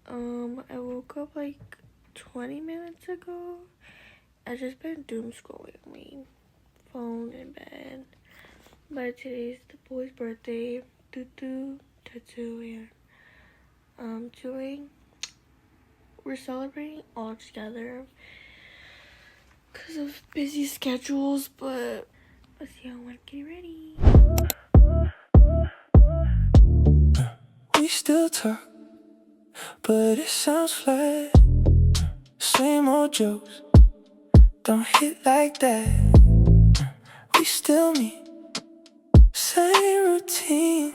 I woke up like 20 minutes ago. I just been doom scrolling my phone in bed. But today's the boy's birthday. Tutu, Tutu, and we're celebrating all together because of busy schedules. But let's see how I want to get ready. We still talk, but it sounds flat. Same old jokes don't hit like that. We still meet, same routine,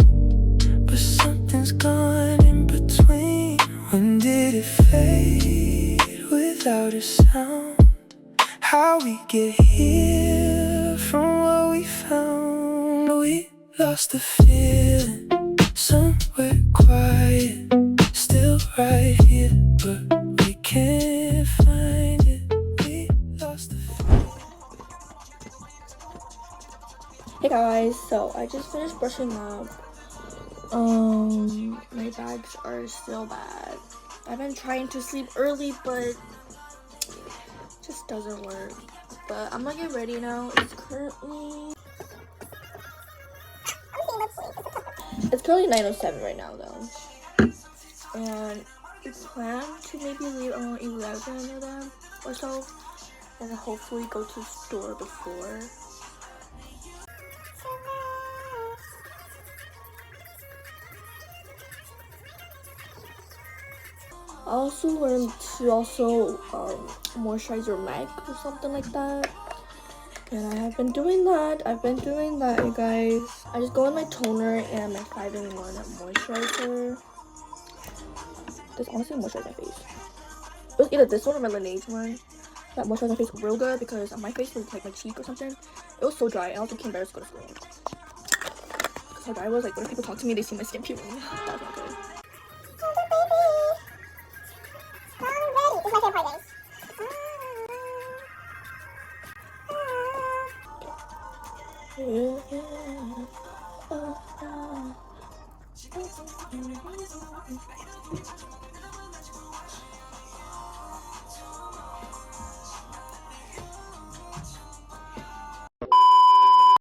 but something's gone in between. When did it fade without a sound? How we get here from what we found? We lost the feeling somewhere quiet, still right here, but we can't find it. We lost the feeling. Hey guys, so I just finished brushing up. My bags are still bad. I've been trying to sleep early, but it just doesn't work. But I'm gonna get ready now. It's currently 9:07 right now though. And we plan to maybe leave around 11 of them or so. And then hopefully go to the store before. I also learned to moisturize your neck or something like that. And I have been doing that. You guys. I just go in my toner and my 5-in-1 moisturizer. This honestly moisturizes my face. It was either this one or my Laneige one that moisturized my face real good, because my face was like my cheek or something. It was so dry. I also became embarrassed to go to school. Because how dry I was, like when people talk to me, they see my skin peeling. That was not good.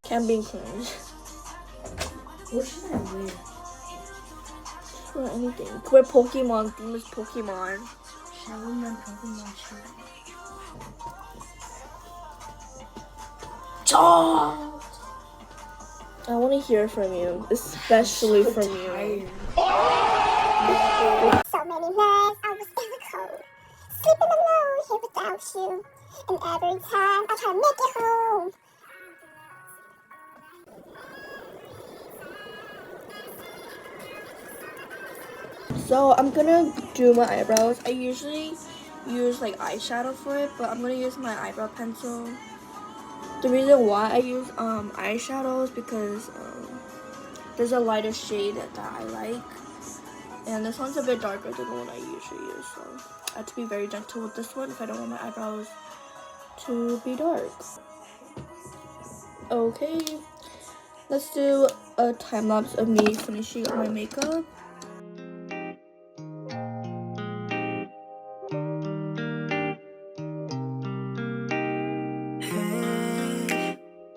Can't be cringe. What should I wear? Wear anything. Wear Pokemon. Theme is Pokemon. Shall I wear my Pokemon shirt? I want to hear from you, especially from you. So many nights I was in the cold, sleeping alone here without you. And every time I try to make it home. So I'm gonna do my eyebrows. I usually use like eyeshadow for it, but I'm gonna use my eyebrow pencil. The reason why I use eyeshadow is because there's a lighter shade that I like, and this one's a bit darker than the one I usually use, so I have to be very gentle with this one if I don't want my eyebrows to be dark. Okay, let's do a time lapse of me finishing my makeup.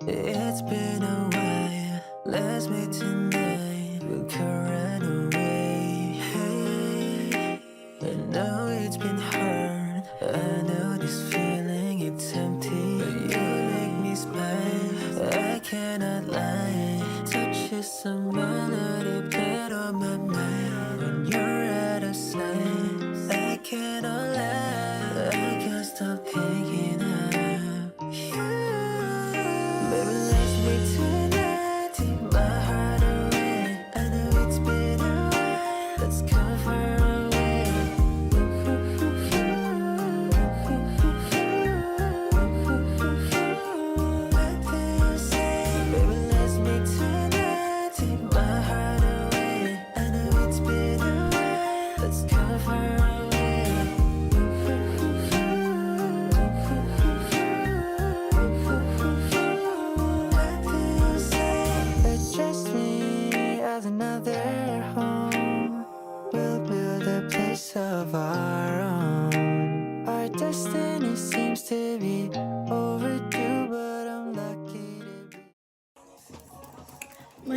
Hey, it's been a while. Let's meet tonight. We can run away. Hey, I know it's been hard. I know this feeling, it's empty, but you make me smile. I cannot lie. Touch is someone out of bed on my mind. When you're out of sight, I cannot lie. I can't stop thinking of you. Baby, let's meet tonight. Take my heart away. I know it's been a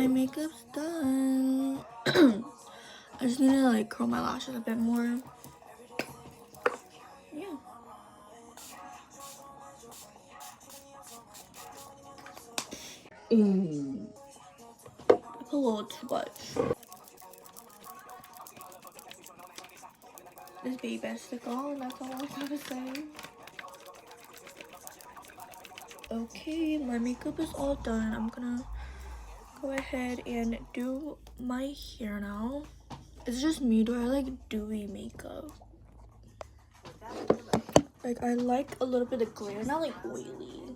my makeup's done. I just need to like curl my lashes a bit more. Yeah. It's a little too much. This baby better stick on, that's all I gotta say. Okay, my makeup is all done. I'm gonna go ahead and do my hair now. It's just me, do I like dewy makeup? Like I like a little bit of glitter, not like oily.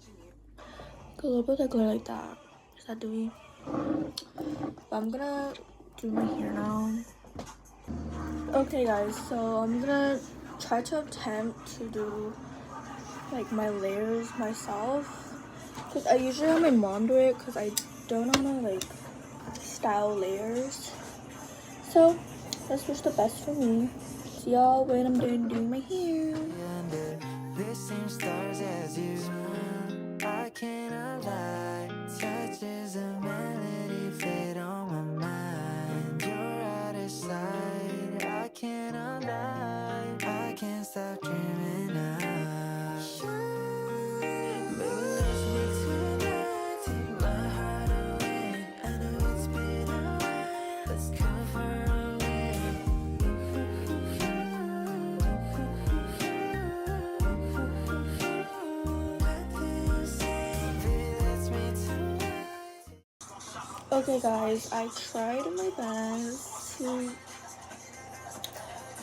Like a little bit of glitter like that. Is that dewy? But I'm gonna do my hair now. Okay guys, so I'm gonna try to attempt to do like my layers myself. Cause I usually have my mom do it because I don't know how to like style layers. So let's wish the best for me. See y'all when I'm done doing my hair. Under the same stars as you, I cannot lie. Touches a melody fade on my mind. You're out of sight. I cannot lie. I can't stop dreaming now. Baby, let's make tonight. Take my heart away. I know it's been a while. Let's go far away. Okay guys, I tried my best to,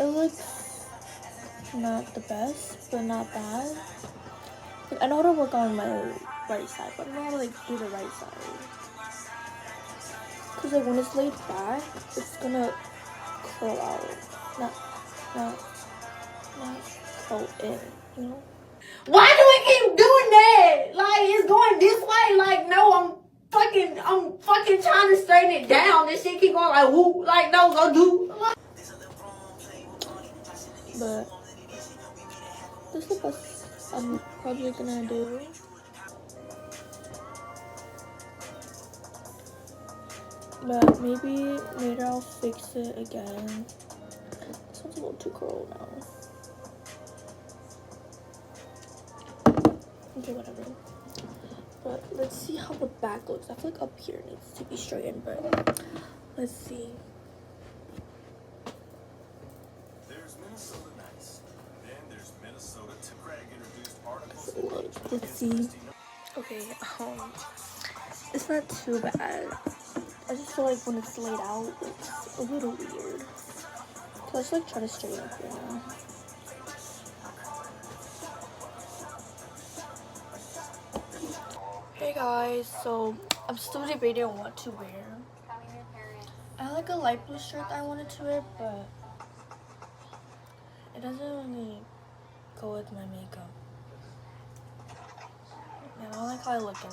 it looks not the best, but not bad. Like, I know how to work on my right side, but I don't know how to like do the right side. Cause like when it's laid back, it's gonna curl out, not curl in, you know? Why do we keep doing that? Like, it's going this way. Like, no, I'm fucking trying to straighten it down. This shit keep going like, whoop. Like, no, go do. But this is the best I'm probably gonna do. But maybe later I'll fix it again. This one's a little too curled now. Okay, whatever. But let's see how the back looks. I feel like up here needs to be straightened, but let's see. There's Minnesota nice. Then there's Minnesota. Tim Craig introduced articles. Let's see. Okay, it's not too bad. I just feel like when it's laid out, it's a little weird. So I just like try to straighten up here now. Hey guys, so I'm still debating on what to wear. I have like a light blue shirt that I wanted to wear, but it doesn't really go with my makeup. And I don't like how I look in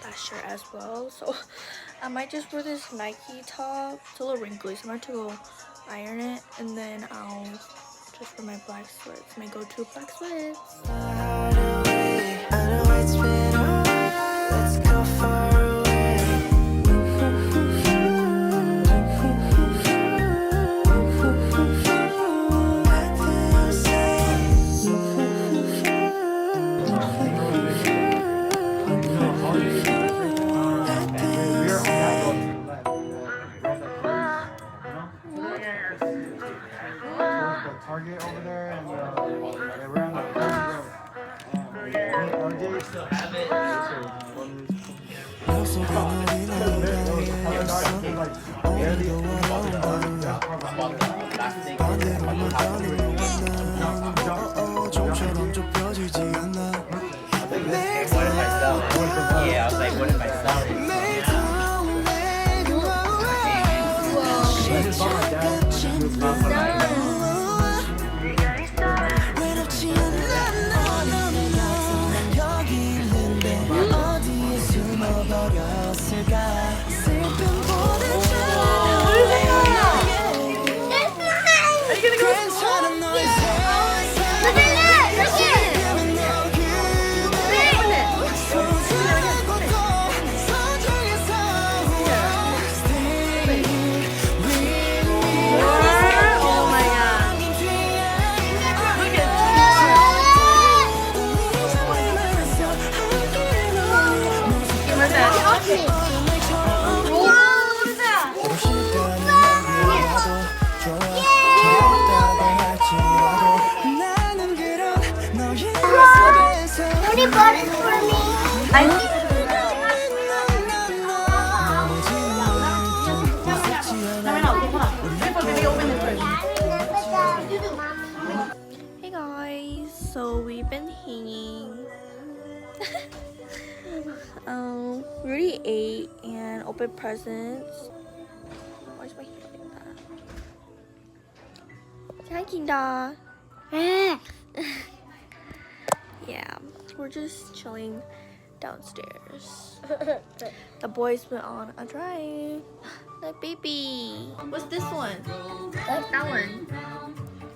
that shirt as well. So I might just wear this Nike top. It's a little wrinkly, so I'm going to go iron it, and then I'll just wear my black sweats, my go-to black sweats. I know it's been a while. Let's go far away. Target over there, and we're on the still have it. Yeah, I was like, what if I sell it? Are you gonna go? Somebody bought it for me. Hey guys, so we've been hanging. We already ate and opened presents. Why's my hair like that? Hi, Kinda. Yeah, we're just chilling downstairs. The boys went on a drive. Like baby. What's this one? What's that one?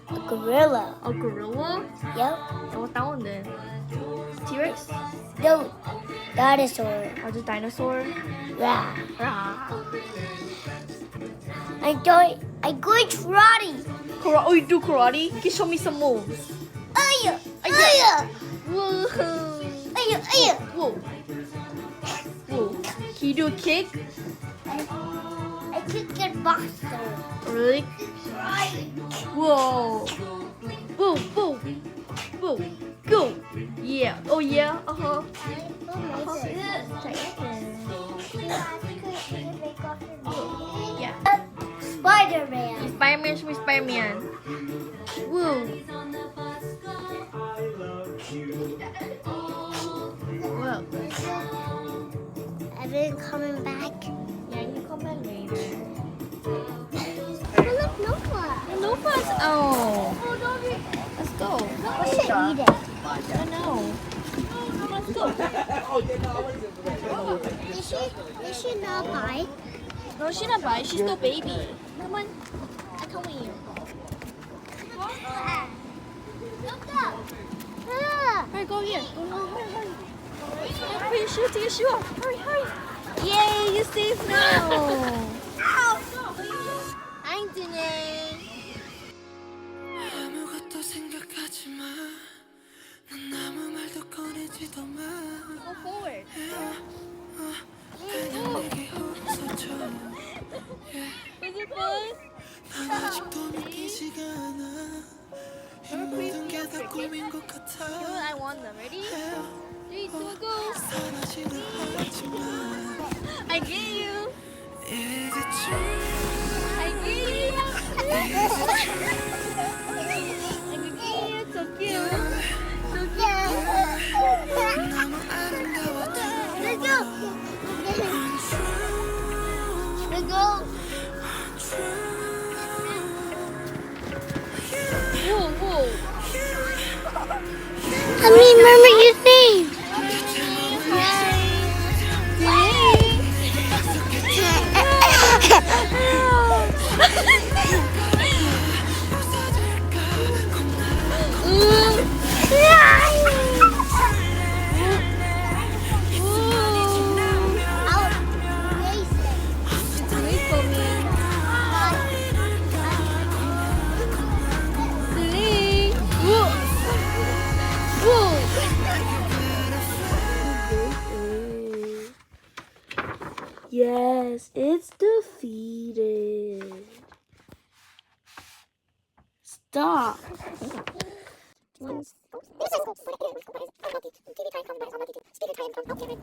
A gorilla. A gorilla? Yep. And what's that one then? T-Rex? No, dinosaur. Or just dinosaur? Yeah. Ah. I go karate. Oh, you do karate? Can you show me some moves? Aya, aya, Whoa. aya, aya. Whoa. Whoa. Can you do a kick? I kick your boxer. Really? Whoa. Whoa, whoa. Whoa. Go. Yeah. Oh, yeah. Uh-huh. Yeah. Spider-Man. Spider-Man, show me Spider-Man. Woo. Whoa. Evan coming back. Yeah, you come back later. Oh, look, Nova. No fuss. Oh. Let's go. I should eat it. I know. Let's go. Is she not bite? No, she's not bite. She's still baby. Come on. I come with you. Hurry, go here. Go, hurry. Put your shoes, take your shoe off. Hurry, hurry. Yay, you're safe now. I'm doing. 아무것도 생각하지 마. 난 아무 말도 꺼내지도 마. Go forward. 그냥 내게 웃어줘. Was it fun? 난 아직도 믿기지가 않아. 이 모든 게 다 꿈인 것 같아. I want them. Ready? 3, 2, go. 사라지는 하지만 I get you. Is it true? I get you. I get you. So cute. So cute. 너무 아름다워 Let's go. Let's go. Whoa, whoa. I remember your name. Yes, it's defeated. Stop.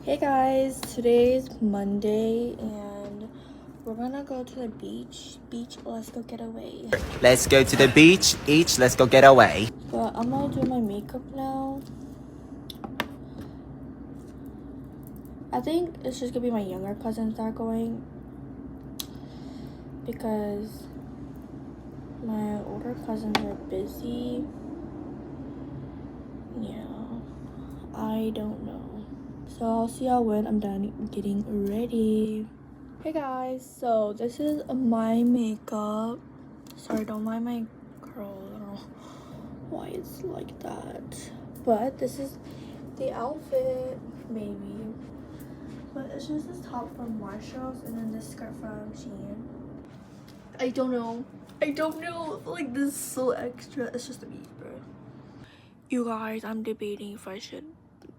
Hey guys, today's Monday and we're gonna go to the beach. Let's go get away. Let's go to the beach. Each, let's go get away. But I'm gonna do my makeup now. I think it's just gonna be my younger cousins that are going because my older cousins are busy. Yeah, I don't know. So I'll see y'all when I'm done getting ready. Hey guys, so this is my makeup. Sorry, don't mind my curls. I don't know why it's like that. But this is the outfit, maybe. But it's just this top from Marshall's and then this skirt from Shein. I don't know. Like, this is so extra. It's just a beach, bro. You guys, I'm debating if I should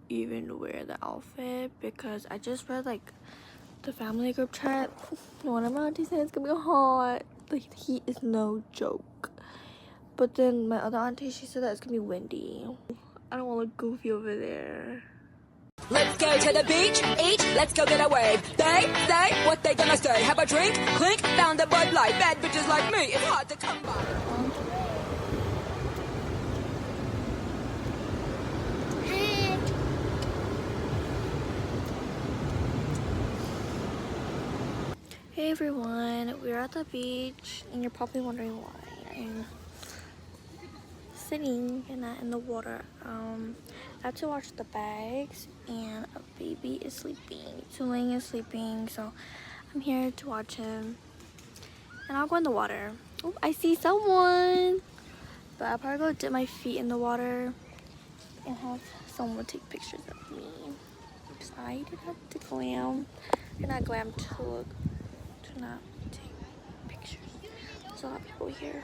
even wear the outfit because I just read, like, the family group chat. One of my aunties said it's gonna be hot. The heat is no joke. But then my other auntie, she said that it's gonna be windy. I don't want to look goofy over there. Let's go to the beach, each, let's go get a wave. They say what they gonna say. Have a drink, clink, found a Bud Light. Bad bitches like me, it's hard to come by. Hey everyone, we're at the beach and you're probably wondering why I'm sitting and not in the water. I have to watch the bags and a baby is sleeping. Tuling is sleeping, so I'm here to watch him. And I'll go in the water. Oh, I see someone! But I'll probably go dip my feet in the water and have someone take pictures of me. Because I did have to glam. You're not glam to look. To not take pictures. There's a lot of people here.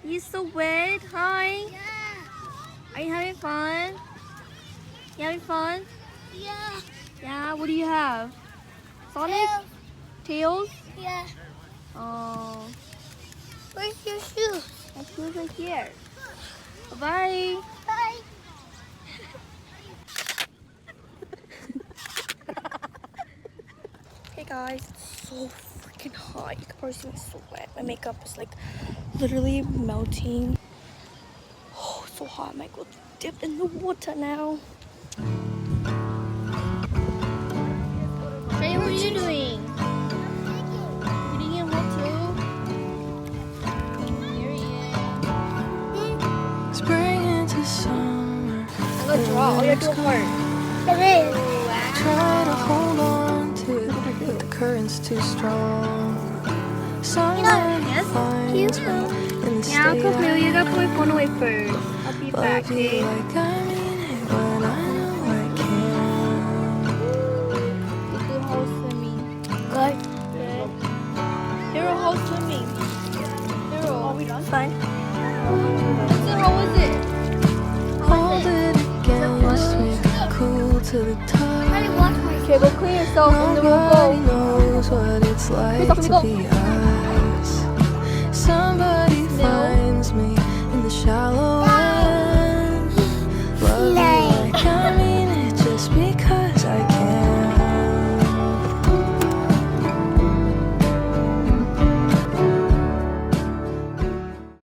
You so wet? Hi. Yeah. Are you having fun? You having fun? Yeah. Yeah. What do you have? Sonic? Tails? Yeah. Oh. Where's your shoes? My shoes are here. Bye. Bye. Hey guys, it's so freaking hot. You can probably see my sweat. My makeup is like literally melting. Oh, it's so hot. I might go dip in the water now. Hey, what are you doing? Getting in hot too? Here he is. Spring into summer. I'm gonna draw. Oh, you have to do part. Try to hold on to it, but the current's too strong. Sunlight finds me in the Yeah, I'll state come through. You I gotta put my phone away first. I'll be back, love you okay? like I mean it when I know I You do whole swimming. Good. Good. Hero whole swimming. Hero. Are we done? Fine. How was it? can. Hold it against me, cool to the touch. Okay, go clean yourself and then we'll Nobody go. knows what it's like Go. to be us.